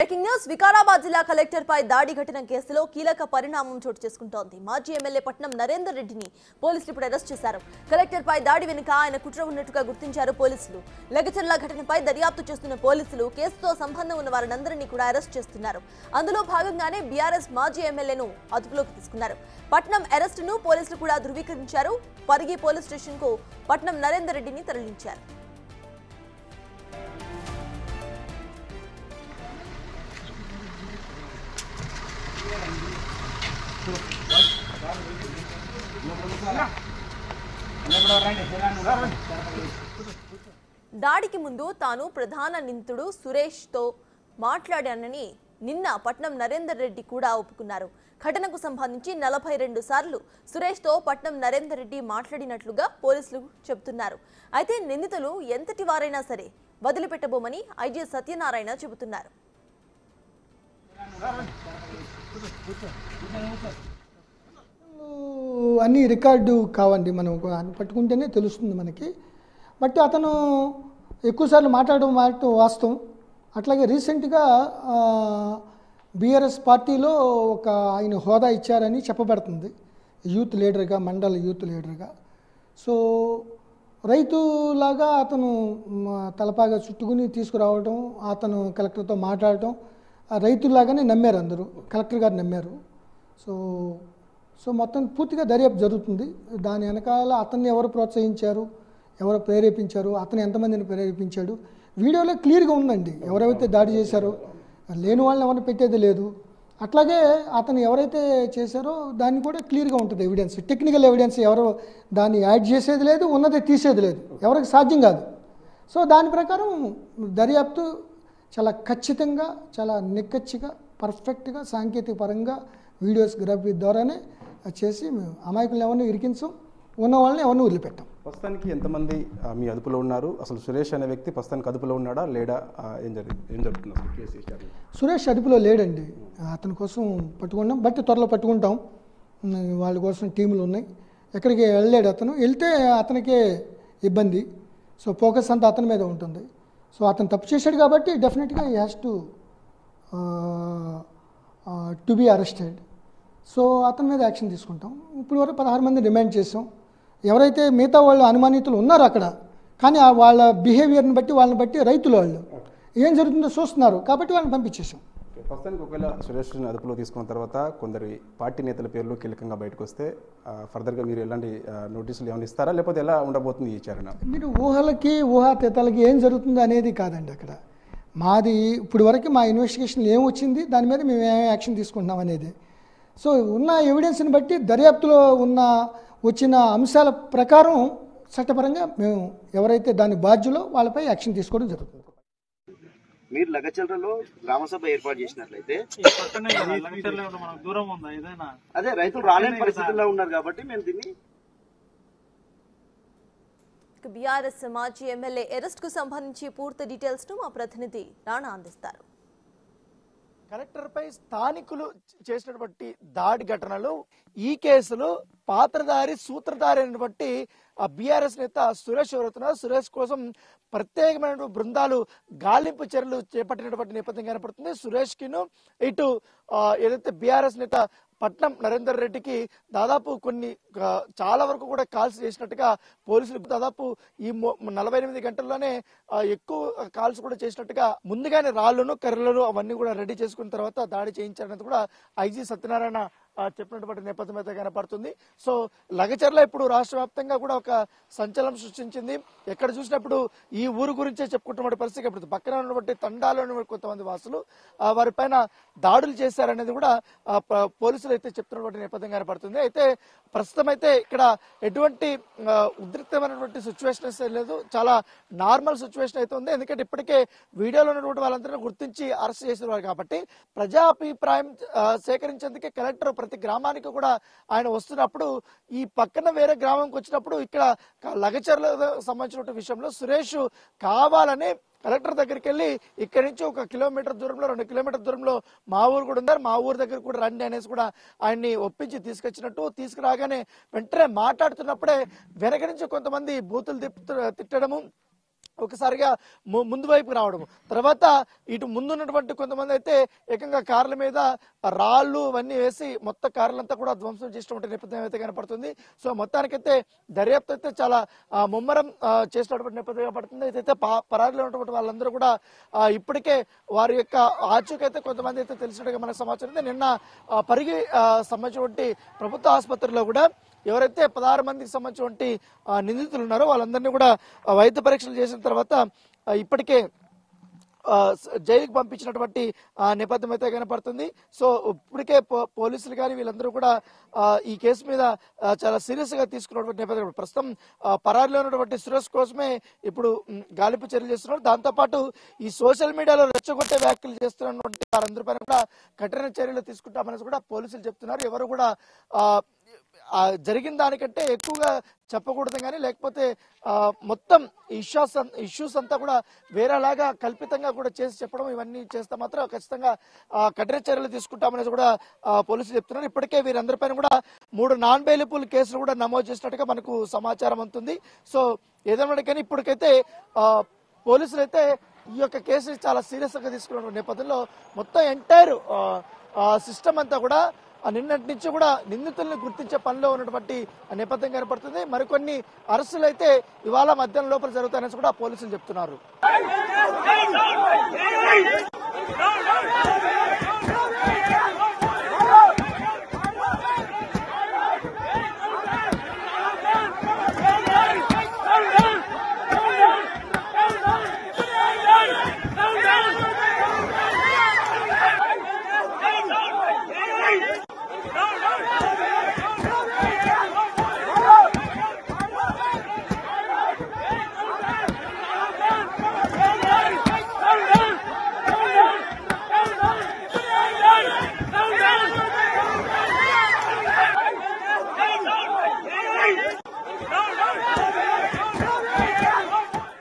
Breaking news Vikarabad జిల్లా collector పై దాడి ఘటన కేసులో కీలక పరిణామం చోటు చేసుకుంటోంది. మాజీ ఎమ్మెల్యే పట్నం నరేందర్ రెడ్డిని పోలీసులు ఇప్పుడు అరెస్ట్ చేశారు. కలెక్టర్ పై దాడి వెనుక ఆయన కుట్ర ఉన్నట్టుగా గుర్తించారు పోలీసులు. లగచర్ల ఘటనపై దర్యాప్తు చేస్తున్న పోలీసులు కేసుతో సంబంధం ఉన్న వారందరినీ కూడా అరెస్ట్ చేస్తున్నారు. అందులో భాగంగానే బీఆర్ఎస్ మాజీ ఎమ్మెల్యేను అదుపులోకి తీసుకున్నారు. పట్నం అరెస్టును పోలీసులు కూడా ధృవీకరించారు. పరిగి పోలీస్ స్టేషన్ కు పట్నం నరేందర్ రెడ్డిని తరలించారు. దాడికి ముందు తాను ప్రధాన నిందితుడు సురేష్ తో మాట్లాడానని నిన్న పట్నం నరేందర్ రెడ్డి కూడా ఒప్పుకున్నారు. ఘటనకు సంబంధించి 42 సార్లు సురేష్ తో పట్నం నరేందర్ రెడ్డి మాట్లాడినట్లుగా పోలీసులు చెబుతున్నారు. అయితే నిందితులు ఎంతటి వారైనా సరే వదిలిపెట్టబోమని ఐజీ సత్యనారాయణ చెబుతున్నారు. అన్నీ రికార్డు కావండి, మనం పట్టుకుంటేనే తెలుస్తుంది మనకి. బట్ అతను ఎక్కువసార్లు మాట్లాడడం వాస్తవం. అట్లాగే రీసెంట్గా బీఆర్ఎస్ పార్టీలో ఒక ఆయన హోదా ఇచ్చారని చెప్పబడుతుంది, యూత్ లీడర్గా, మండల యూత్ లీడర్గా. సో రైతులాగా అతను తలపాగా చుట్టుకుని తీసుకురావడం, అతను కలెక్టర్తో మాట్లాడటం, రైతులాగానే నమ్మారు అందరూ, కలెక్టర్ గారు నమ్మారు. సో మొత్తం పూర్తిగా దర్యాప్తు జరుగుతుంది. దాని వెనకాల అతన్ని ఎవరు ప్రోత్సహించారు, ఎవరు ప్రేరేపించారు, అతను ఎంతమందిని ప్రేరేపించాడు, వీడియోలో క్లియర్గా ఉందండి. ఎవరైతే దాడి చేశారో లేని వాళ్ళని ఎవరిని పెట్టేది లేదు. అట్లాగే అతను ఎవరైతే చేశారో దాన్ని కూడా క్లియర్గా ఉంటుంది ఎవిడెన్స్, టెక్నికల్ ఎవిడెన్స్. ఎవరు దాన్ని యాడ్ చేసేది లేదు, ఉన్నదే తీసేది లేదు, ఎవరికి సాధ్యం కాదు. సో దాని ప్రకారం దర్యాప్తు చాలా ఖచ్చితంగా, చాలా నిక్కచ్చిగా, పర్ఫెక్ట్గా, సాంకేతిక పరంగా వీడియోగ్రఫీ ద్వారానే చేసి మేము అమాయకులను ఎవరిని ఇరికించాం, ఉన్న వాళ్ళని ఎవరిని వదిలిపెట్టాం. ప్రస్తుతానికి ఎంతమంది మీ అదుపులో ఉన్నారు? అసలు సురేష్ అనే వ్యక్తి ప్రస్తుతానికి అదుపులో ఉన్నాడా లేడా? ఏం జరుగుతుంది అసలు కేసు? సురేష్ అదుపులో లేడండి, అతని కోసం పట్టుకున్నాం. బట్ త్వరలో పట్టుకుంటాం, వాళ్ళ కోసం టీములు ఉన్నాయి. ఎక్కడికి వెళ్ళాడు అతను, వెళ్తే అతనికే ఇబ్బంది. సో ఫోకస్ అంతా అతని మీద ఉంటుంది. సో అతను తప్పు చేశాడు కాబట్టి డెఫినెట్గా he has to be arrested. So అతని మీద యాక్షన్ తీసుకుంటాం. ఇప్పుడు వరకు 16 మంది రిమాండ్ చేసాం. ఎవరైతే మిగతా వాళ్ళు అనుమానితులు ఉన్నారో అక్కడ, కానీ వాళ్ళ బిహేవియర్ని బట్టి, వాళ్ళని బట్టి రైతులు వాళ్ళు ఏం జరుగుతుందో చూస్తున్నారు కాబట్టి వాళ్ళని పంపించేసాం. ప్రస్తుతానికి ఒకవేళ సురేష్ అదుపులో తీసుకున్న తర్వాత కొందరు పార్టీ నేతల పేర్లు కీలకంగా బయటకు వస్తే ఫర్దర్గా మీరు ఎలాంటి నోటీసులు ఏమైనా ఇస్తారా, లేకపోతే ఎలా ఉండబోతుంది ఈ విచారణ? మీరు ఊహాతీతాలకి ఏం జరుగుతుందో అనేది కాదండి అక్కడ. మాది ఇప్పుడు వరకు మా ఇన్వెస్టిగేషన్ ఏం వచ్చింది, దాని మీద మేము ఏమేమి యాక్షన్ తీసుకుంటున్నాం అనేది. సో ఉన్న ఎవిడెన్స్ని బట్టి, దర్యాప్తులో వచ్చిన అంశాల ప్రకారం చట్టపరంగా మేము ఎవరైతే దాని బాధ్యులో వాళ్ళపై యాక్షన్ తీసుకోవడం జరుగుతుంది. మీరు లగచర్లలో గ్రామసభ ఏర్పాటు చేసినట్లయితే అదే రైతులు రాలేని పరిస్థితుల్లో ఉన్నారు కాబట్టి మేము దీన్ని బీఆర్ఎస్ మాజీ ఎమ్మెల్యే అరెస్ట్ కు సంబంధించి పూర్తి డీటెయిల్స్ ను మా ప్రతినిధి రాణా అందిస్తారు. కలెక్టర్పై స్థానికులు చేసినటువంటి దాడి ఘటనలో ఈ కేసులో పాత్రధారి, సూత్రధారి అయినటువంటి బీఆర్ఎస్ నేత సురేష్ ఎవరుతున్నారు. సురేష్ కోసం ప్రత్యేకమైన బృందాలు గాలింపు చర్యలు చేపట్టినటువంటి నేపథ్యం కనపడుతుంది. సురేష్ కిను ఇటు ఏదైతే బీఆర్ఎస్ నేత పట్నం నరేందర్ రెడ్డికి దాదాపు చాలా వరకు కూడా కాల్స్ చేసినట్టుగా పోలీసులు దాదాపు ఈ 48 గంటల్లోనే ఎక్కువ కాల్స్ కూడా చేసినట్టుగా ముందుగానే రాళ్లను, కర్రలను అవన్నీ కూడా రెడీ చేసుకున్న తర్వాత దాడి చేయించారనేది కూడా ఐజీ సత్యనారాయణ చెప్పినటువంటి నేపథ్యం అయితే కనపడుతుంది. సో లగచర్ల ఇప్పుడు రాష్ట్ర వ్యాప్తంగా కూడా ఒక సంచలనం సృష్టించింది. ఎక్కడ చూసినప్పుడు ఈ ఊరు గురించే చెప్పుకుంటున్న పరిస్థితి కనపడుతుంది. పక్కన ఉన్నటువంటి తండాలోని కొంతమంది వాసులు వారిపైన దాడులు చేశారనేది కూడా పోలీసులు అయితే చెప్తున్నటువంటి నేపథ్యం కనపడుతుంది. అయితే ప్రస్తుతం అయితే ఇక్కడ ఎటువంటి ఉద్రిక్తమైనటువంటి సిచ్యువేషన్ లేదు, చాలా నార్మల్ సిచ్యువేషన్ అయితే ఉంది. ఎందుకంటే ఇప్పటికే వీడియోలో ఉన్నటువంటి వాళ్ళందరినీ గుర్తించి అరెస్ట్ చేసినారు కాబట్టి ప్రజాభిప్రాయం సేకరించేందుకే కలెక్టర్ ప్రతి గ్రామానికి కూడా ఆయన వస్తున్నప్పుడు ఈ పక్కన వేరే గ్రామంకి వచ్చినప్పుడు ఇక్కడ లగచర్లకు సంబంధించిన విషయంలో సురేష్ కావాలని కలెక్టర్ దగ్గరికి వెళ్ళి ఇక్కడి నుంచి 1 కిలోమీటర్ దూరంలో 2 కిలోమీటర్ దూరంలో మా ఊరు కూడా ఉన్నారు, మా ఊరు దగ్గర కూడా రండి అనేసి కూడా ఆయన్ని ఒప్పించి తీసుకొచ్చినట్టు, తీసుకురాగానే వెంటనే మాట్లాడుతున్నప్పుడే వెనక నుంచి కొంతమంది బూతులు తిట్టడము, ఒకసారిగా ముందు వైపుకి రావడం, తర్వాత ఇటు ముందున్నటువంటి కొంతమంది అయితే ఏకంగా కార్ల మీద రాళ్ళు ఇవన్నీ వేసి మొత్తం కార్లంతా కూడా ధ్వంసం చేసినటువంటి నేపథ్యం అయితే కనపడుతుంది. సో మొత్తానికైతే దర్యాప్తు అయితే చాలా ముమ్మరం చేసినటువంటి నేపథ్యం కనపడుతుంది. అయితే పరారీలో ఉన్నటువంటి వాళ్ళందరూ కూడా ఇప్పటికే వారి యొక్క ఆచూకైతే కొంతమంది అయితే తెలిసినట్టుగా మనకు సమాచారం ఉంది. నిన్న పరిగి సంబంధించినటువంటి ప్రభుత్వ ఆసుపత్రిలో కూడా ఎవరైతే 16 మందికి సంబంధించినటువంటి నిందితులు ఉన్నారో వాళ్ళందరినీ కూడా వైద్య పరీక్షలు చేసిన తర్వాత ఇప్పటికే జైలుకి పంపించినటువంటి నేపథ్యం అయితే కనపడుతుంది. సో ఇప్పటికే పోలీసులు కానీ వీళ్ళందరూ కూడా ఈ కేసు మీద చాలా సీరియస్ గా తీసుకున్నటువంటి నేపథ్యం. ప్రస్తుతం పరారీలో ఉన్నటువంటి సురేష్ కోసమే ఇప్పుడు గాలింపు చర్యలు చేస్తున్నారు. దాంతోపాటు ఈ సోషల్ మీడియాలో రెచ్చగొట్టే వ్యాఖ్యలు చేస్తున్నటువంటి వారందరిపైన కూడా కఠిన చర్యలు తీసుకుంటామని కూడా పోలీసులు చెప్తున్నారు. ఎవరు కూడా జరిగిన దానికంటే ఎక్కువగా చెప్పకూడదు కానీ, లేకపోతే మొత్తం ఇష్యూస్ అంతా కూడా వేరేలాగా కల్పితంగా కూడా చేసి చెప్పడం ఇవన్నీ చేస్తే మాత్రం ఖచ్చితంగా కఠిన చర్యలు తీసుకుంటామనేసి కూడా పోలీసులు చెప్తున్నారు. ఇప్పటికే వీరందరిపైన కూడా 3 నాన్ బెయిలబుల్ కేసులు కూడా నమోదు చేసినట్టుగా మనకు సమాచారం అందుతుంది. సో ఏదైనా కానీ ఇప్పటికైతే పోలీసులు అయితే ఈ యొక్క కేసు చాలా సీరియస్ గా తీసుకున్న నేపథ్యంలో మొత్తం ఎంటైర్ సిస్టమ్ అంతా కూడా నిన్నటి నుంచి కూడా నిందితుల్ని గుర్తించే పనిలో ఉన్నటువంటి నేపథ్యం కనపడుతుంది. మరికొన్ని అరెస్టులు అయితే ఇవాళ మధ్యాహ్నం లోపల జరుగుతాయని కూడా పోలీసులు చెప్తున్నారు.